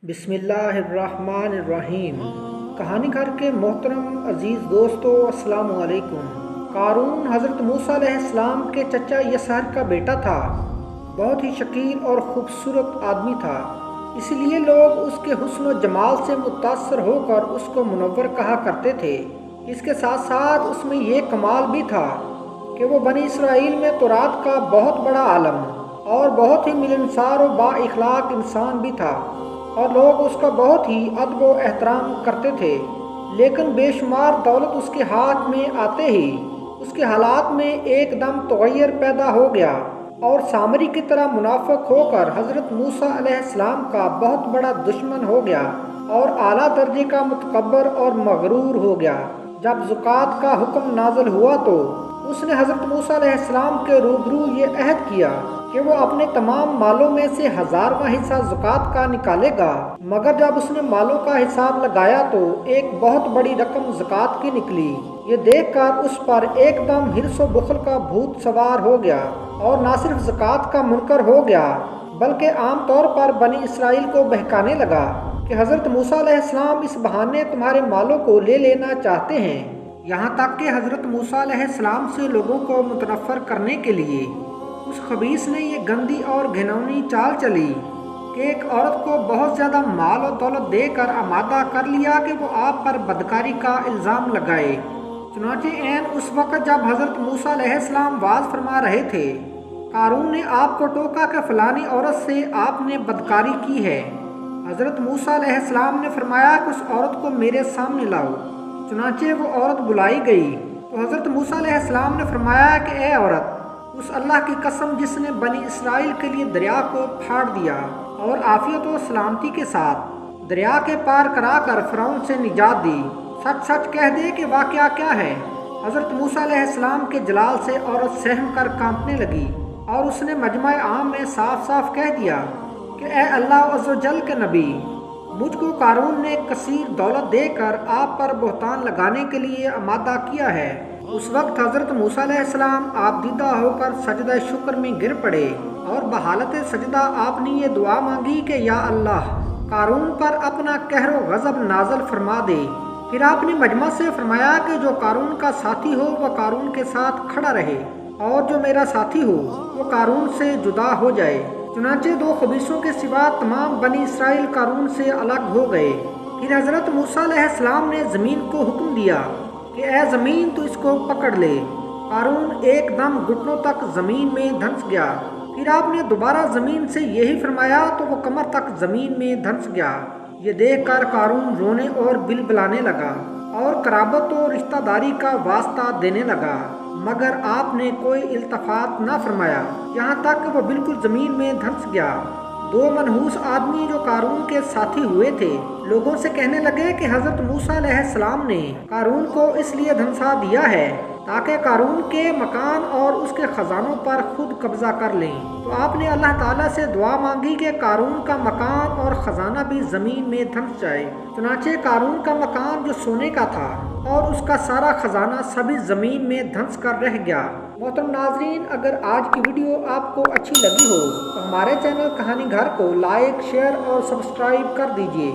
بسم اللہ الرحمن الرحیم۔ کہانی گھر کے محترم عزیز دوستو، السلام علیکم۔ قارون حضرت موسیٰ علیہ السلام کے چچا یسہر کا بیٹا تھا۔ بہت ہی شکیل اور خوبصورت آدمی تھا، اس لیے لوگ اس کے حسن و جمال سے متاثر ہو کر اس کو منور کہا کرتے تھے۔ اس کے ساتھ ساتھ اس میں یہ کمال بھی تھا کہ وہ بنی اسرائیل میں تورات کا بہت بڑا عالم اور بہت ہی ملنسار و با اخلاق انسان بھی تھا، اور لوگ اس کا بہت ہی ادب و احترام کرتے تھے۔ لیکن بے شمار دولت اس کے ہاتھ میں آتے ہی اس کے حالات میں ایک دم تغیر پیدا ہو گیا، اور سامری کی طرح منافق ہو کر حضرت موسیٰ علیہ السلام کا بہت بڑا دشمن ہو گیا اور اعلیٰ درجے کا متکبر اور مغرور ہو گیا۔ جب زکوٰۃ کا حکم نازل ہوا تو اس نے حضرت موسیٰ علیہ السلام کے روبرو یہ عہد کیا کہ وہ اپنے تمام مالوں میں سے 1000واں حصہ زکوٰۃ کا نکالے گا، مگر جب اس نے مالوں کا حساب لگایا تو ایک بہت بڑی رقم زکوٰۃ کی نکلی۔ یہ دیکھ کر اس پر ایک دم حرص و بخل کا بھوت سوار ہو گیا، اور نہ صرف زکوٰۃ کا منکر ہو گیا بلکہ عام طور پر بنی اسرائیل کو بہکانے لگا کہ حضرت موسیٰ علیہ السلام اس بہانے تمہارے مالوں کو لے لینا چاہتے ہیں۔ یہاں تک کہ حضرت موسیٰ علیہ السلام سے لوگوں کو متنفر کرنے کے لیے اس خبیث نے یہ گندی اور گھناؤنی چال چلی کہ ایک عورت کو بہت زیادہ مال و دولت دے کر آمادہ کر لیا کہ وہ آپ پر بدکاری کا الزام لگائے۔ چنانچہ عین اس وقت جب حضرت موسیٰ علیہ السلام واعظ فرما رہے تھے، قارون نے آپ کو ٹوکا کہ فلانی عورت سے آپ نے بدکاری کی ہے۔ حضرت موسیٰ علیہ السلام نے فرمایا کہ اس عورت کو میرے سامنے لاؤ۔ چنانچہ وہ عورت بلائی گئی تو حضرت موسیٰ علیہ السلام نے فرمایا کہ اے عورت، اس اللہ کی قسم جس نے بنی اسرائیل کے لیے دریا کو پھاڑ دیا اور عافیت و سلامتی کے ساتھ دریا کے پار کرا کر فرعون سے نجات دی، سچ سچ کہہ دے کہ واقعہ کیا ہے۔ حضرت موسیٰ علیہ السلام کے جلال سے عورت سہم کر کانپنے لگی، اور اس نے مجمع عام میں صاف صاف کہہ دیا کہ اے اللہ عز و جل کے نبی، مجھ کو قارون نے کثیر دولت دے کر آپ پر بہتان لگانے کے لیے آمادہ کیا ہے۔ اس وقت حضرت موسیٰ علیہ السلام آپ دیدہ ہو کر سجدہ شکر میں گر پڑے، اور بحالت سجدہ آپ نے یہ دعا مانگی کہ یا اللہ، قارون پر اپنا قہر و غضب نازل فرما دے۔ پھر آپ نے مجمع سے فرمایا کہ جو قارون کا ساتھی ہو وہ قارون کے ساتھ کھڑا رہے، اور جو میرا ساتھی ہو وہ قارون سے جدا ہو جائے۔ چنانچہ 2 خبیثوں کے سوا تمام بنی اسرائیل قارون سے الگ ہو گئے۔ پھر حضرت موسیٰ علیہ السلام نے زمین کو حکم دیا کہ اے زمین تو اس کو پکڑ لے۔ قارون ایک دم گھٹنوں تک زمین میں دھنس گیا۔ پھر آپ نے دوبارہ زمین سے یہی فرمایا تو وہ کمر تک زمین میں دھنس گیا۔ یہ دیکھ کر قارون رونے اور بلبلانے لگا اور قرابت و رشتہ داری کا واسطہ دینے لگا، مگر آپ نے کوئی التفات نہ فرمایا، یہاں تک کہ وہ بالکل زمین میں دھنس گیا۔ 2 منحوس آدمی جو قارون کے ساتھی ہوئے تھے لوگوں سے کہنے لگے کہ حضرت موسیٰ علیہ السلام نے قارون کو اس لیے دھنسا دیا ہے تاکہ قارون کے مکان اور اس کے خزانوں پر خود قبضہ کر لیں۔ تو آپ نے اللہ تعالیٰ سے دعا مانگی کہ قارون کا مکان اور خزانہ بھی زمین میں دھنس جائے۔ چنانچہ قارون کا مکان جو سونے کا تھا اور اس کا سارا خزانہ سبھی زمین میں دھنس کر رہ گیا۔ محترم ناظرین، اگر آج کی ویڈیو آپ کو اچھی لگی ہو تو ہمارے چینل کہانی گھر کو لائک، شیئر اور سبسکرائب کر دیجیے۔